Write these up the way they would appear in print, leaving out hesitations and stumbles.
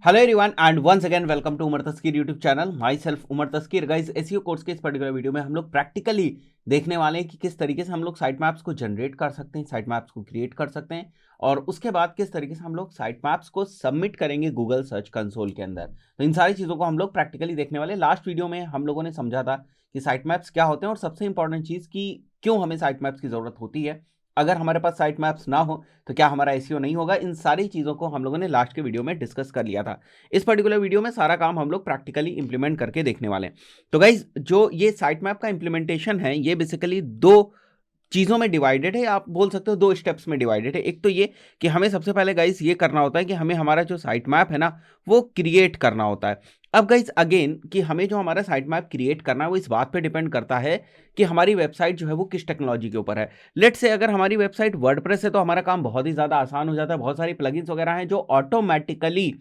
Hello everyone and once again welcome to Umar Taskeer YouTube channel. Myself Umar Taskeer. Guys, SEO course के इस particular video में हम लोग practically देखने वाले हैं कि किस तरीके से हम लोग साइट मैप्स को जनरेट कर सकते हैं, साइट मैप्स को क्रिएट कर सकते हैं और उसके बाद किस तरीके से हम लोग साइट मैप्स को सबमिट करेंगे गूगल सर्च कंसोल के अंदर। तो इन सारी चीज़ों को हम लोग प्रैक्टिकली देखने वाले। लास्ट वीडियो में हम लोगों ने समझा था कि साइट मैप्स क्या होते हैं और सबसे इंपॉर्टेंट चीज़ कि क्यों हमें साइट मैप्स की ज़रूरत होती है। अगर हमारे पास साइट मैप्स ना हो तो क्या हमारा एसईओ नहीं होगा। इन सारी चीज़ों को हम लोगों ने लास्ट के वीडियो में डिस्कस कर लिया था। इस पर्टिकुलर वीडियो में सारा काम हम लोग प्रैक्टिकली इंप्लीमेंट करके देखने वाले हैं। तो गाइज, जो ये साइट मैप का इंप्लीमेंटेशन है ये बेसिकली दो चीज़ों में डिवाइडेड है, आप बोल सकते हो दो स्टेप्स में डिवाइडेड है। एक तो ये कि हमें सबसे पहले गाइस ये करना होता है कि हमें हमारा जो साइट मैप है ना वो क्रिएट करना होता है। अब गाइस अगेन कि हमें जो हमारा साइट मैप क्रिएट करना है वो इस बात पे डिपेंड करता है कि हमारी वेबसाइट जो है वो किस टेक्नोलॉजी के ऊपर है। लेट्स से अगर हमारी वेबसाइट वर्डप्रेस है तो हमारा काम बहुत ही ज़्यादा आसान हो जाता है। बहुत सारी प्लगइन्स वगैरह हैं जो ऑटोमेटिकली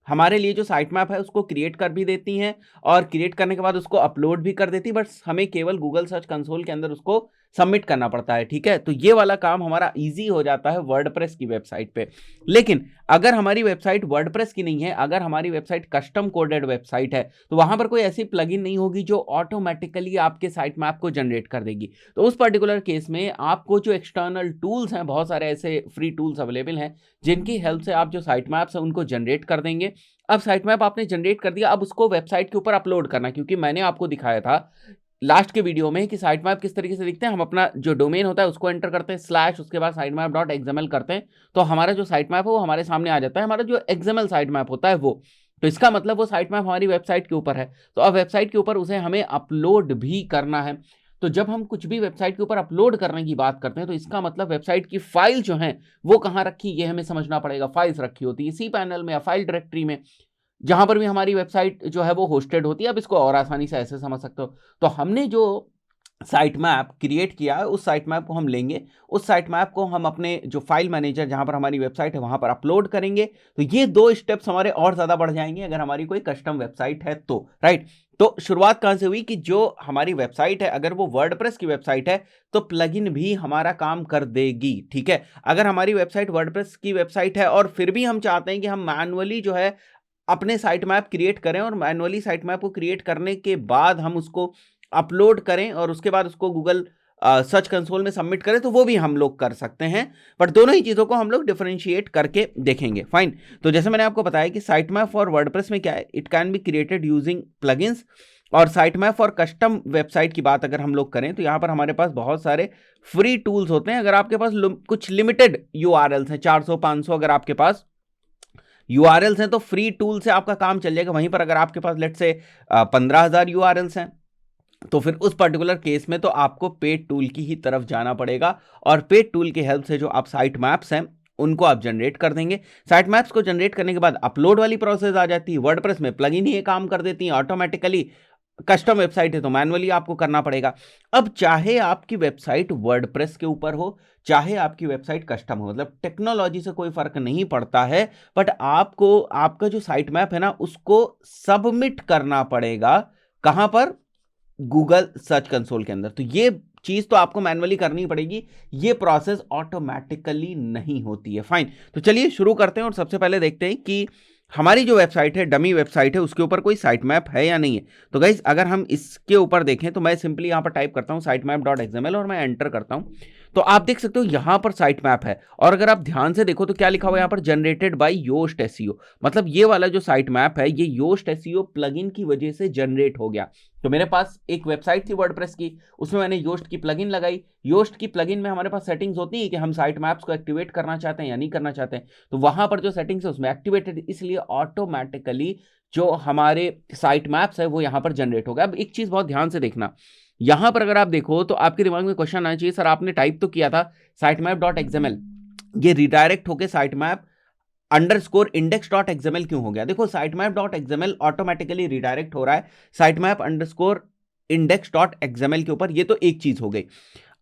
हमारे लिए जो साइट मैप है उसको क्रिएट कर भी देती हैं और क्रिएट करने के बाद उसको अपलोड भी कर देती है। बट हमें केवल गूगल सर्च कंसोल के अंदर उसको सबमिट करना पड़ता है। ठीक है, तो ये वाला काम हमारा इजी हो जाता है वर्डप्रेस की वेबसाइट पे। लेकिन अगर हमारी वेबसाइट वर्डप्रेस की नहीं है, अगर हमारी वेबसाइट कस्टम कोडेड वेबसाइट है तो वहां पर कोई ऐसी प्लगइन नहीं होगी जो ऑटोमेटिकली आपके साइट मैप को जनरेट कर देगी। तो उस पर्टिकुलर केस में आपको जो एक्सटर्नल टूल्स हैं, बहुत सारे ऐसे फ्री टूल्स अवेलेबल हैं जिनकी हेल्प से आप जो साइट मैप्स हैं उनको जनरेट कर देंगे। अब साइट मैप आपने जनरेट कर दिया, अब उसको वेबसाइट के ऊपर अपलोड करना, क्योंकि मैंने आपको दिखाया था लास्ट के वीडियो में कि साइट मैप किस तरीके से दिखते हैं। हम अपना जो डोमेन होता है उसको एंटर करते हैं स्लैश, उसके बाद साइट मैप डॉट एक्सएमएल करते हैं तो हमारा जो साइट मैप है वो हमारे सामने आ जाता है, हमारा जो एक्सएमएल साइट मैप होता है वो। तो इसका मतलब वो साइट मैप हमारी वेबसाइट के ऊपर है। तो अब वेबसाइट के ऊपर उसे हमें अपलोड भी करना है। तो जब हम कुछ भी वेबसाइट के ऊपर अपलोड करने की बात करते हैं तो इसका मतलब वेबसाइट की फाइल जो है वो कहाँ रखी ये हमें समझना पड़ेगा। फाइल्स रखी होती है सी पैनल में या फाइल डायरेक्टरी में, जहां पर भी हमारी वेबसाइट जो है वो होस्टेड होती है। अब इसको और आसानी से ऐसे समझ सकते हो, तो हमने जो साइट मैप क्रिएट किया है उस साइट मैप को हम लेंगे, उस साइट मैप को हम अपने जो फाइल मैनेजर जहां पर हमारी वेबसाइट है वहां पर अपलोड करेंगे। तो ये दो स्टेप्स हमारे और ज्यादा बढ़ जाएंगे अगर हमारी कोई कस्टम वेबसाइट है तो, राइट। तो शुरुआत कहां से हुई कि जो हमारी वेबसाइट है अगर वो वर्डप्रेस की वेबसाइट है तो प्लगइन भी हमारा काम कर देगी। ठीक है, अगर हमारी वेबसाइट वर्डप्रेस की वेबसाइट है और फिर भी हम चाहते हैं कि हम मैनुअली जो है अपने साइट मैप क्रिएट करें और मैनुअली साइट मैप को क्रिएट करने के बाद हम उसको अपलोड करें और उसके बाद उसको गूगल सर्च कंसोल में सबमिट करें, तो वो भी हम लोग कर सकते हैं। बट दोनों ही चीज़ों को हम लोग डिफरेंशिएट करके देखेंगे। फाइन, तो जैसे मैंने आपको बताया कि साइट मैप फॉर वर्डप्रेस में क्या है, it can be created using plugins. और sitemap for custom website की बात अगर हम लोग करें तो यहाँ पर हमारे पास बहुत सारे फ्री टूल्स होते हैं। अगर आपके पास कुछ लिमिटेड यूआरएल्स हैं, 400-500 अगर आपके पास यूआरएल्स हैं तो फ्री टूल से आपका काम चल जाएगा। वहीं पर अगर आपके पास लेट से 15,000 यूआरएल्स हैं तो फिर उस पर्टिकुलर केस में तो आपको पेड टूल की ही तरफ जाना पड़ेगा और पेड टूल की हेल्प से जो आप साइट मैप्स हैं उनको आप जनरेट कर देंगे। साइट मैप्स को जनरेट करने के बाद अपलोड वाली प्रोसेस आ जाती है। वर्डप्रेस में प्लगइन ही ये काम कर देती है ऑटोमेटिकली। कस्टम वेबसाइट है तो मैनुअली आपको करना पड़ेगा। अब चाहे आपकी वेबसाइट वर्डप्रेस के ऊपर हो चाहे आपकी वेबसाइट कस्टम हो, मतलब टेक्नोलॉजी से कोई फर्क नहीं पड़ता है, बट आपको आपका जो साइट मैप है ना उसको सबमिट करना पड़ेगा। कहां पर? गूगल सर्च कंसोल के अंदर। तो ये चीज तो आपको मैन्युअली करनी पड़ेगी, ये प्रोसेस ऑटोमेटिकली नहीं होती है। फाइन, तो चलिए शुरू करते हैं और सबसे पहले देखते हैं कि हमारी जो वेबसाइट है, डमी वेबसाइट है, उसके ऊपर कोई साइट मैप है या नहीं है। तो गाइज अगर हम इसके ऊपर देखें तो मैं सिंपली यहां पर टाइप करता हूं साइट मैप डॉट एक्सएमएल और मैं एंटर करता हूं तो आप देख सकते हो यहां पर साइट मैप है। और अगर आप ध्यान से देखो तो क्या लिखा हुआ है यहां पर, जनरेटेड बाय योस्ट एसईओ। मतलब ये वाला जो साइट मैप है ये योस्ट एसईओ प्लगइन की वजह से जनरेट हो गया। तो मेरे पास एक वेबसाइट थी वर्डप्रेस की, उसमें मैंने योस्ट की प्लगइन लगाई। योस्ट की प्लगइन में हमारे पास सेटिंग्स होती है कि हम साइट मैप्स को एक्टिवेट करना चाहते हैं या नहीं करना चाहते हैं। तो वहां पर जो सेटिंग्स है उसमें एक्टिवेटेड, इसलिए ऑटोमेटिकली जो हमारे साइट मैप्स है वो यहां पर जनरेट हो गया। अब एक चीज बहुत ध्यान से देखना, यहां पर अगर आप देखो तो आपके दिमाग में क्वेश्चन आना चाहिए, सर आपने टाइप तो किया था साइट मैप डॉट एक्सएमएल, ये रिडायरेक्ट होकर site map underscore index dot XML क्यों हो गया? देखो site map dot XML automatically redirect हो रहा है site map underscore index dot XML के ऊपर, ये तो एक चीज हो गई।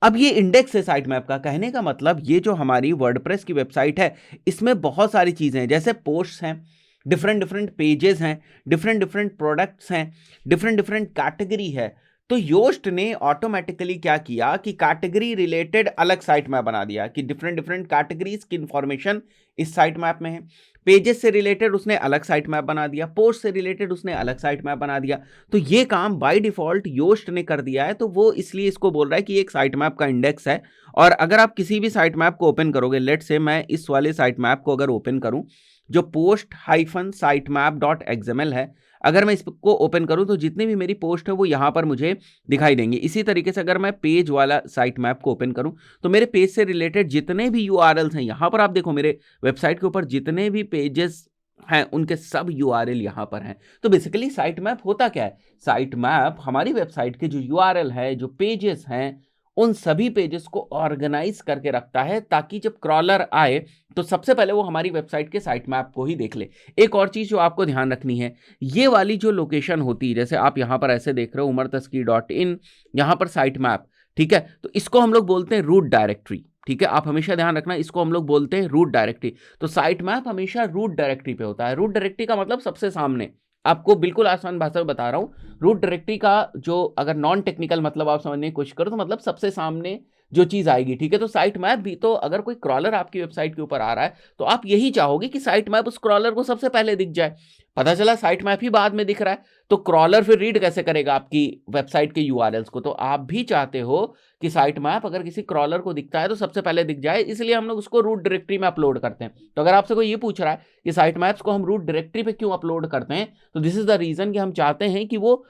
अब ये इंडेक्स है साइट मैप का, कहने का मतलब ये जो हमारी वर्डप्रेस की वेबसाइट है इसमें बहुत सारी चीजें हैं, जैसे पोस्ट्स हैं, डिफरेंट डिफरेंट पेजेस हैं, डिफरेंट डिफरेंट प्रोडक्ट्स हैं, डिफरेंट डिफरेंट कैटेगरी है। तो योस्ट ने ऑटोमेटिकली क्या किया कि कैटेगरी रिलेटेड अलग साइट मैप बना दिया कि डिफरेंट डिफरेंट कैटेगरीज की इंफॉर्मेशन इस साइट मैप में है। पेजेस से रिलेटेड उसने अलग साइट मैप बना दिया, पोस्ट से रिलेटेड उसने अलग साइट मैप बना दिया। तो ये काम बाय डिफॉल्ट योस्ट ने कर दिया है, तो वो इसलिए इसको बोल रहा है कि एक साइट मैप का इंडेक्स है। और अगर आप किसी भी साइट मैप को ओपन करोगे, लेट से मैं इस वाले साइट मैप को अगर ओपन करूं जो post-sitemap.xml है, अगर मैं इसको ओपन करूं तो जितनी भी मेरी पोस्ट है वो यहां पर मुझे दिखाई देंगे। इसी तरीके से अगर मैं पेज वाला साइट मैप को ओपन करूं तो मेरे पेज से रिलेटेड जितने भी यूआरएल्स हैं यहां पर आप देखो, मेरे वेबसाइट के ऊपर जितने भी पेजेस हैं उनके सब यूआरएल यहां पर हैं। तो बेसिकली साइट मैप होता क्या है? साइट मैप हमारी वेबसाइट के जो यूआरएल है, जो पेजेस हैं, उन सभी पेजेस को ऑर्गेनाइज करके रखता है ताकि जब क्रॉलर आए तो सबसे पहले वो हमारी वेबसाइट के साइट मैप को ही देख ले। एक और चीज जो आपको ध्यान रखनी है, ये वाली जो लोकेशन होती है, जैसे आप यहां पर ऐसे देख रहे हो umartasky.in, यहां पर साइट मैप, ठीक है, तो इसको हम लोग बोलते हैं रूट डायरेक्टरी। ठीक है, आप हमेशा ध्यान रखना, इसको हम लोग बोलते हैं रूट डायरेक्टरी। तो साइट मैप हमेशा रूट डायरेक्टरी पे होता है। रूट डायरेक्टरी का मतलब सबसे सामने, आपको बिल्कुल आसान भाषा में बता रहा हूं। रूट डायरेक्टरी का जो अगर नॉन टेक्निकल मतलब आप समझने की कोशिश करो तो मतलब सबसे सामने जो चीज आएगी। ठीक है, तो साइट मैप भी, तो अगर कोई क्रॉलर आपकी वेबसाइट के ऊपर आ रहा है तो आप यही चाहोगे कि साइट मैप उस क्रॉलर को सबसे पहले दिख जाए। पता चला साइट मैप ही बाद में दिख रहा है तो क्रॉलर फिर रीड कैसे करेगा आपकी वेबसाइट के यूआरएल्स को? तो आप भी चाहते हो कि साइट मैप अगर किसी क्रॉलर को दिखता है तो सबसे पहले दिख जाए, इसलिए हम लोग उसको रूट डायरेक्टरी में अपलोड करते हैं। तो अगर आपसे कोई ये पूछ रहा है कि साइट मैप्स को हम रूट डायरेक्टरी पे क्यों अपलोड करते हैं, तो दिस इज द रीजन कि हम चाहते हैं कि वो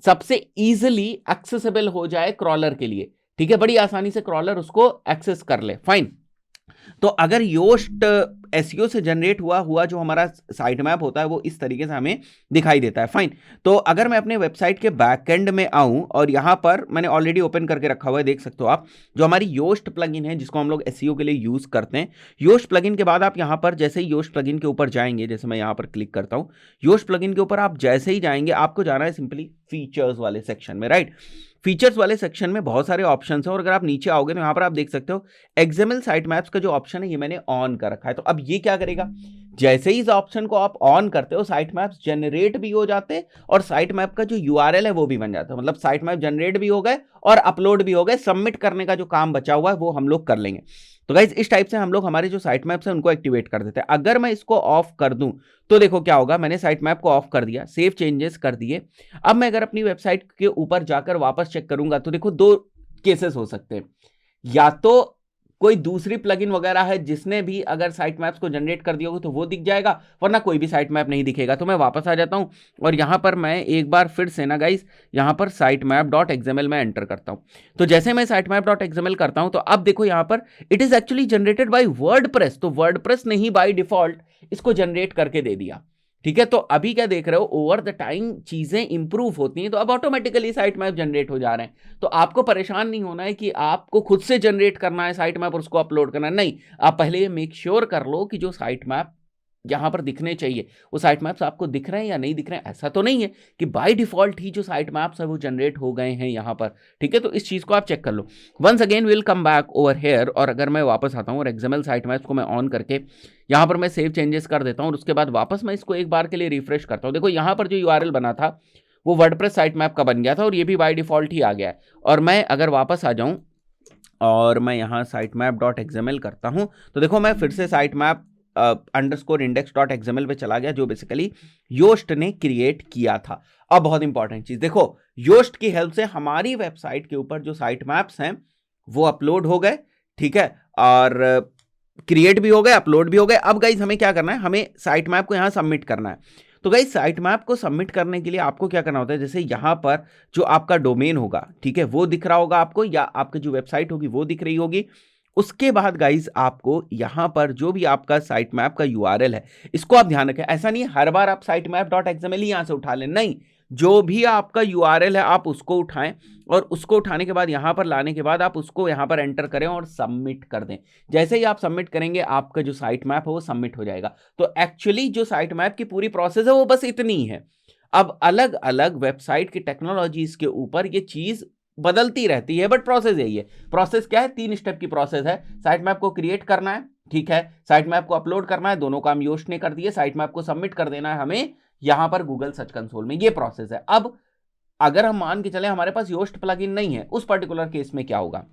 सबसे इजीली एक्सेसिबल हो जाए क्रॉलर के लिए। ठीक है, बड़ी आसानी से क्रॉलर उसको एक्सेस कर ले। फाइन। तो अगर योस्ट एसईओ से जनरेट हुआ जो हमारा साइट मैप होता है वो इस तरीके से हमें दिखाई देता है। फाइन। तो अगर मैं अपने वेबसाइट के बैकएंड में आऊं और यहां पर मैंने ऑलरेडी ओपन करके रखा हुआ है, देख सकते हो आप, जो हमारी योस्ट प्लगइन है जिसको हम लोग एसईओ के लिए यूज करते हैं। योस्ट प्लगइन के बाद आप यहां पर जैसे ही योस्ट प्लगइन के ऊपर जाएंगे, जैसे मैं यहां पर क्लिक करता हूं, योस्ट प्लगइन के ऊपर आप जैसे ही जाएंगे आपको जाना है सिंपली फीचर्स वाले सेक्शन में। राइट, फीचर्स वाले सेक्शन में बहुत सारे ऑप्शंस हैं और अगर आप नीचे आओगे तो यहां पर आप देख सकते हो एक्सएमएल साइट मैप्स का जो ऑप्शन है ये मैंने ऑन कर रखा है। तो अब ये क्या करेगा, जैसे ही इस ऑप्शन को आप ऑन करते हो साइट मैप्स जनरेट भी हो जाते और साइट मैप का जो यूआरएल है वो भी बन जाता है। मतलब साइट मैप जनरेट भी हो गए और अपलोड भी हो गए। सबमिट करने का जो काम बचा हुआ है वो हम लोग कर लेंगे। तो गाइज इस टाइप से हम लोग हमारे जो साइट मैप्स हैं उनको एक्टिवेट कर देते हैं। अगर मैं इसको ऑफ कर दूं तो देखो क्या होगा, मैंने साइट मैप को ऑफ कर दिया, सेव चेंजेस कर दिए। अब मैं अगर अपनी वेबसाइट के ऊपर जाकर वापस चेक करूंगा तो देखो दो केसेस हो सकते हैं। या तो कोई दूसरी प्लगइन वगैरह है जिसने भी अगर साइट मैप्स को जनरेट कर दिया होगा तो वो दिख जाएगा, वरना कोई भी साइट मैप नहीं दिखेगा। तो मैं वापस आ जाता हूं और यहां पर मैं एक बार फिर से ना गाइस यहां पर sitemap.xml में एंटर करता हूं। तो जैसे मैं sitemap.xml करता हूं तो अब देखो यहां पर it is actually generated by WordPress. तो वर्डप्रेस ने ही बाय डिफॉल्ट इसको जनरेट करके दे दिया। ठीक है, तो अभी क्या देख रहे हो, ओवर द टाइम चीजें इंप्रूव होती हैं तो अब ऑटोमेटिकली साइट मैप जनरेट हो जा रहे हैं। तो आपको परेशान नहीं होना है कि आपको खुद से जनरेट करना है साइट मैप और उसको अपलोड करना है। नहीं, आप पहले ये मेक श्योर कर लो कि जो साइट मैप यहां पर दिखने चाहिए वो साइट मैप्स आपको दिख रहे हैं या नहीं दिख रहे हैं। ऐसा तो नहीं है कि बाय डिफॉल्ट ही जो साइट मैप्स है वो जनरेट हो गए हैं यहां पर। ठीक है, तो इस चीज को आप चेक कर लो। Once again will come back over here और अगर मैं वापस आता हूं और एक्सएमएल साइट मैप्स को मैं ऑन करके यहां पर मैं सेव चेंजेस कर देता हूं और उसके बाद वापस मैं इसको एक बार के लिए रिफ्रेश करता हूं। देखो यहां पर जो यूआरएल बना था वो वर्डप्रेस साइट मैप का बन गया था और ये भी बाय डिफॉल्ट ही आ गया है। और मैं अगर वापस आ जाऊं और मैं यहां sitemap.xml करता हूं तो देखो मैं फिर से साइट मैप _index.xml पे चला गया जो बेसिकली योस्ट ने क्रिएट किया था। अब बहुत इंपॉर्टेंट चीज देखो, योस्ट की हेल्प से हमारी वेबसाइट के ऊपर जो साइट मैप्स हैं वो अपलोड हो गए। ठीक है, और क्रिएट भी हो गए, अपलोड भी हो गए। अब गाइज हमें क्या करना है, हमें साइट मैप को यहां सबमिट करना है। तो गाइज साइट मैप को सबमिट करने के लिए आपको क्या करना होता है, जैसे यहां पर जो आपका डोमेन होगा, ठीक है, वो दिख रहा होगा आपको या आपकी जो वेबसाइट होगी वो दिख रही होगी। उसके बाद गाइज आपको यहां पर जो भी आपका साइट मैप का यूआरएल है इसको आप ध्यान रखें। ऐसा नहीं हर बार आप sitemap.xml ही यहां से उठा लें, नहीं, जो भी आपका यूआरएल है आप उसको उठाएं और उसको उठाने के बाद यहां पर लाने के बाद आप उसको यहां पर एंटर करें और सबमिट कर दें। जैसे ही आप सबमिट करेंगे आपका जो साइट मैप है वो सबमिट हो जाएगा। तो एक्चुअली जो साइट मैप की पूरी प्रोसेस है वो बस इतनी ही है। अब अलग अलग वेबसाइट की टेक्नोलॉजीज के ऊपर ये चीज बदलती रहती है, बट प्रोसेस यही है। प्रोसेस क्या है, 3 स्टेप की प्रोसेस है। साइट मैप को क्रिएट करना है, ठीक है, साइट मैप को अपलोड करना है, दोनों काम योस्ट ने कर दिए। साइट मैप को सबमिट कर देना है हमें यहां पर गूगल सर्च कंसोल में, ये प्रोसेस है। अब अगर हम मान के चले हमारे पास योस्ट प्लगइन नहीं है, उस पर्टिकुलर केस में क्या होगा?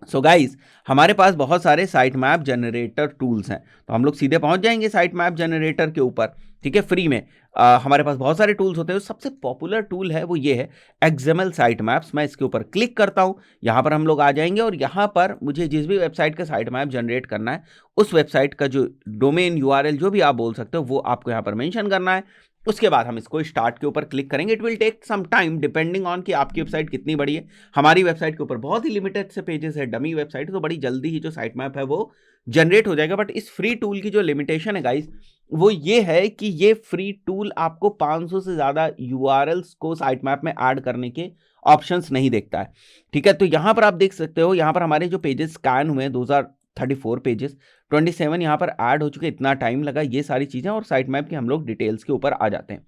सो गाइज, हमारे पास बहुत सारे साइट मैप जनरेटर टूल्स हैं, तो हम लोग सीधे पहुंच जाएंगे साइट मैप जनरेटर के ऊपर, ठीक है, फ्री में। हमारे पास बहुत सारे टूल्स होते हैं, सबसे पॉपुलर टूल है वो ये है एक्सएमएल साइट मैप्स। मैं इसके ऊपर क्लिक करता हूं, यहां पर हम लोग आ जाएंगे और यहां पर मुझे जिस भी वेबसाइट का साइट मैप जनरेट करना है, उस वेबसाइट का जो डोमेन यूआरएल जो भी आप बोल सकते हो वो आपको यहां पर मेंशन करना है। उसके बाद हम इसको स्टार्ट के ऊपर क्लिक करेंगे। It will take some time depending on कि आपकी वेबसाइट कितनी बड़ी है। हमारी वेबसाइट के ऊपर बहुत ही लिमिटेड से पेजेस है, डमी वेबसाइट, तो बड़ी जल्दी ही जो साइट मैप है वो जनरेट हो जाएगा। बट इस फ्री टूल की जो लिमिटेशन है गाइस, वो ये है कि ये फ्री टूल आपको 500 से ज्यादा यूआरएल्स को साइट मैप में ऐड करने के ऑप्शंस नहीं देखता है, ठीक है। तो यहां पर आप देख सकते हो, यहां पर हमारे जो पेजेस स्कैन हुए हैं 2034 पेजेस, 27 यहाँ पर ऐड हो चुके, इतना टाइम लगा, ये सारी चीजें, और साइट मैप की हम लोग डिटेल्स के ऊपर आ जाते हैं।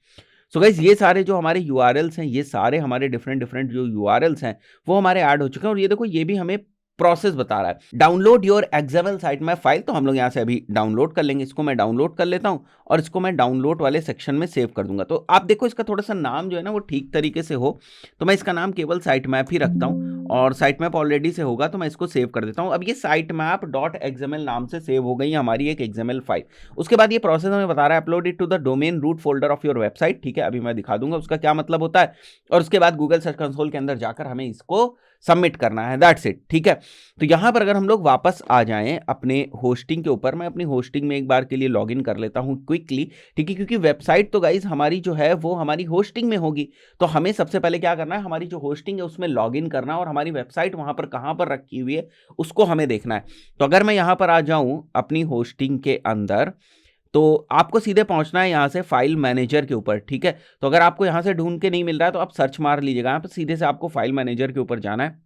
सो गाइस, ये सारे जो हमारे यूआरएल्स हैं, ये सारे हमारे डिफरेंट डिफरेंट जो यूआरएल्स हैं वो हमारे ऐड हो चुके हैं। और ये देखो, ये भी हमें प्रोसेस बता रहा है, download your XML site map file. तो हम लोग यहाँ से अभी डाउनलोड कर लेंगे। इसको मैं डाउनलोड कर लेता हूँ और इसको मैं डाउनलोड वाले सेक्शन में सेव कर दूंगा। तो आप देखो, इसका थोड़ा सा नाम जो है ना वो ठीक तरीके से हो, तो मैं इसका नाम केवल साइट मैप ही रखता हूँ, और साइट मैप ऑलरेडी से होगा तो मैं इसको सेव कर देता हूँ। अब ये साइट मैप डॉट एक्सएमएल नाम से सेव हो गई हमारी एक एक्सएमएल फाइल। उसके बाद ये प्रोसेस हमें बता रहा है upload it to the domain root folder of your website, ठीक है। अभी मैं दिखा दूंगा उसका क्या मतलब होता है, और उसके बाद गूगल सर्च कंसोल के अंदर जाकर हमें इसको सबमिट करना है, दैट्स इट, ठीक है। तो यहां पर अगर हम लोग वापस आ जाएं अपने होस्टिंग के ऊपर, मैं अपनी होस्टिंग में एक बार के लिए लॉगिन कर लेता हूं क्विकली, ठीक है, क्योंकि वेबसाइट तो गाइज हमारी जो है वो हमारी होस्टिंग में होगी। तो हमें सबसे पहले क्या करना है, हमारी जो होस्टिंग है उसमें लॉगिन करना है, और हमारी वेबसाइट वहां पर कहां पर रखी हुई है उसको हमें देखना है। तो अगर मैं यहां पर आ जाऊं अपनी होस्टिंग के अंदर, तो आपको सीधे पहुंचना है यहां से फाइल मैनेजर के ऊपर, ठीक है। तो अगर आपको यहां से ढूंढ के नहीं मिल रहा है तो आप सर्च मार लीजिएगा, यहाँ पर सीधे से आपको फाइल मैनेजर के ऊपर जाना है।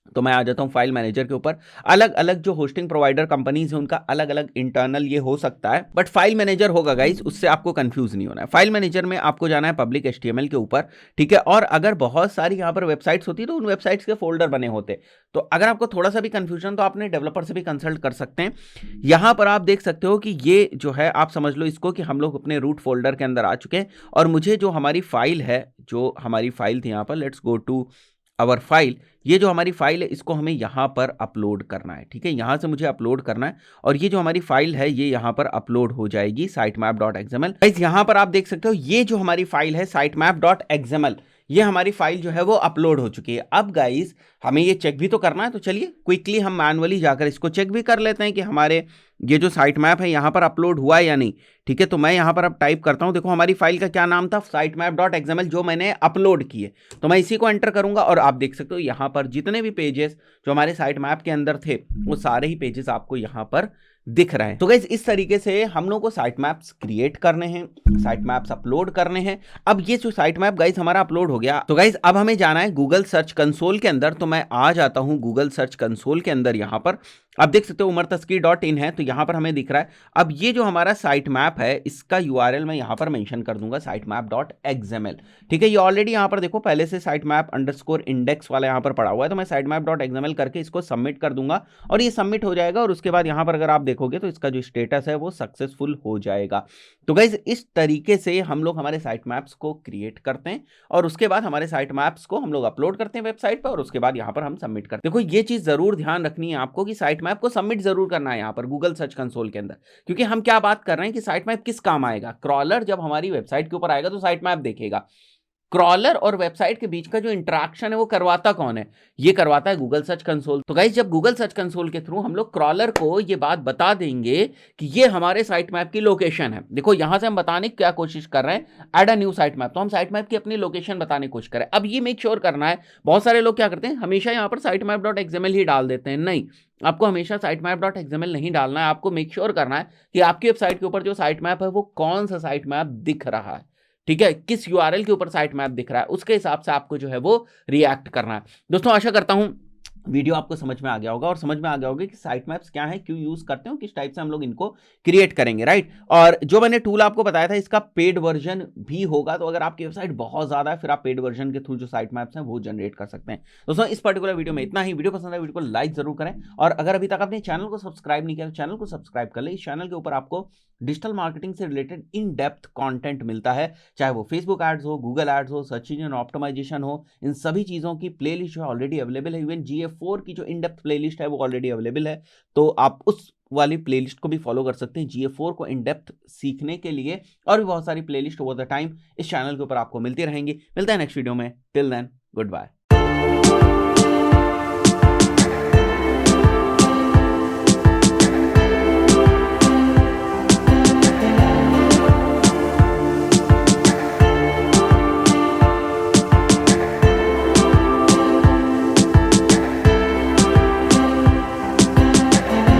तो मैं आ जाता हूं फाइल मैनेजर के ऊपर। अलग अलग जो होस्टिंग प्रोवाइडर कंपनीज है उनका अलग अलग इंटरनल ये हो सकता है, बट फाइल मैनेजर होगा गाइस, उससे आपको कंफ्यूज नहीं होना है। फाइल मैनेजर में आपको जाना है पब्लिक एचटीएमएल के ऊपर, ठीक है। और अगर बहुत सारी यहाँ पर वेबसाइट्स होती है तो उन वेबसाइट्स के फोल्डर बने होते, तो अगर आपको थोड़ा सा भी कंफ्यूजन तो आपने डेवलपर से भी कंसल्ट कर सकते हैं। यहां पर आप देख सकते हो कि ये जो है, आप समझ लो इसको कि हम लोग अपने रूट फोल्डर के अंदर आ चुके हैं, और मुझे जो हमारी फाइल है, जो हमारी फाइल थी यहाँ पर, let's go to our file, ये जो हमारी फाइल है इसको हमें यहाँ पर अपलोड करना है, ठीक है। यहाँ से मुझे अपलोड करना है, और ये जो हमारी फाइल है ये यहाँ पर अपलोड हो जाएगी sitemap.xml। गाइस, यहाँ पर आप देख सकते हो ये जो हमारी फाइल है sitemap.xml, ये हमारी फाइल जो है वो अपलोड हो चुकी है। अब गाइस, हमें ये चेक भी तो करना है, तो चलिए क्विकली हम मैनुअली जाकर इसको चेक भी कर लेते हैं कि हमारे ये जो साइट मैप है यहाँ पर अपलोड हुआ है या नहीं, ठीक है। तो मैं यहाँ पर अब टाइप करता हूँ, देखो हमारी फाइल का क्या नाम था, sitemap.xml, जो मैंने अपलोड किए। तो मैं इसी को एंटर करूंगा, और आप देख सकते हो यहाँ पर जितने भी पेजेस जो हमारे साइट मैप के अंदर थे वो सारे ही पेजेस आपको यहाँ पर दिख रहे हैं। तो गाइस, इस तरीके से हम लोग को साइट मैप्स क्रिएट करने हैं, साइट मैप्स अपलोड करने हैं। अब ये जो साइट मैप गाइस हमारा अपलोड हो गया, तो गाइस अब हमें जाना है गूगल सर्च कंसोल के अंदर। तो मैं आ जाता हूं गूगल सर्च कंसोल के अंदर। यहां पर आप देख सकते हो umartasky.in है, तो यहां पर हमें दिख रहा है। अब ये जो हमारा साइट मैप है इसका यूआरएल मैं यहां पर मेंशन कर दूंगा, sitemap.xml, ठीक है। ये ऑलरेडी यहां पर देखो पहले से sitemap_index वाला यहां पर पड़ा हुआ है, तो मैं sitemap.xml करके इसको सबमिट कर दूंगा, और ये सबमिट हो जाएगा। और उसके बाद यहां पर अगर आप देखोगे तो इसका जो स्टेटस है वो सक्सेसफुल हो जाएगा। तो गाइज, इस तरीके से हम लोग हमारे साइट मैप्स को क्रिएट करते हैं, और उसके बाद हमारे साइट मैप्स को हम लोग अपलोड करते हैं वेबसाइट पर, और उसके बाद यहां पर हम सबमिट करते हैं। देखो, ये चीज जरूर ध्यान रखनी है आपको कि साइट मैप को सबमिट जरूर करना है यहाँ पर गूगल सर्च कंसोल के अंदर, क्योंकि हम क्या बात कर रहे हैं कि साइट मैप किस काम आएगा। क्रॉलर जब हमारी वेबसाइट के ऊपर आएगा तो साइट मैप देखेगा। क्रॉलर और वेबसाइट के बीच का जो इंटरेक्शन है वो करवाता कौन है, ये करवाता है गूगल सर्च कंसोल। तो गाइस, जब गूगल सर्च कंसोल के थ्रू हम लोग क्रॉलर को ये बात बता देंगे कि ये हमारे साइट मैप की लोकेशन है, देखो यहां से हम बताने की क्या कोशिश कर रहे हैं, add a new site map, तो हम साइट मैप की अपनी लोकेशन बताने की कोशिश करें। अब ये मेक श्योर करना है, बहुत सारे लोग क्या करते हैं, हमेशा यहां पर sitemap.xml ही डाल देते हैं। नहीं, आपको हमेशा sitemap.xml नहीं डालना है, आपको मेक श्योर करना है कि आपकी वेबसाइट के ऊपर जो साइट मैप है वो कौन सा साइट मैप दिख रहा है, ठीक है, किस यूआरएल के ऊपर साइट मैप दिख रहा है, उसके हिसाब से आपको जो है वो रिएक्ट करना है। दोस्तों, आशा करता हूं वीडियो आपको समझ में आ गया होगा और समझ में आ गया होगा कि साइट मैप्स क्या है, क्यों यूज करते हैं, किस टाइप से हम लोग इनको क्रिएट करेंगे, राइट। और जो मैंने टूल आपको बताया था इसका पेड वर्जन भी होगा, तो अगर आपकी वेबसाइट बहुत ज्यादा है फिर आप पेड वर्जन के थ्रू जो साइट मैप्स हैं वो जनरेट कर सकते हैं। दोस्तों इस पर्टिकुलर वीडियो में इतना ही। वीडियो पसंद है वीडियो को लाइक जरूर करें, और अगर अभी तक आपने चैनल को सब्सक्राइब नहीं किया तो चैनल को सब्सक्राइब कर ले। इस चैनल के ऊपर आपको डिजिटल मार्केटिंग से रिलेटेड इन डेप्थ कंटेंट मिलता है, चाहे वो फेसबुक एड्स हो, गूगल एड्स हो, सर्च इंजन ऑप्टिमाइजेशन हो, इन सभी चीज़ों की प्लेलिस्ट जो ऑलरेडी अवेलेबल है। इवन GA4 की जो इन डेप्थ प्लेलिस्ट है वो ऑलरेडी अवेलेबल है, तो आप उस वाली प्लेलिस्ट को भी फॉलो कर सकते हैं GA4 को इन डेप्थ सीखने के लिए। और भी बहुत सारी प्लेलिस्ट ओवर द टाइम इस चैनल के ऊपर आपको मिलती रहेंगी। मिलते हैं नेक्स्ट वीडियो में, टिल देन गुड बाय।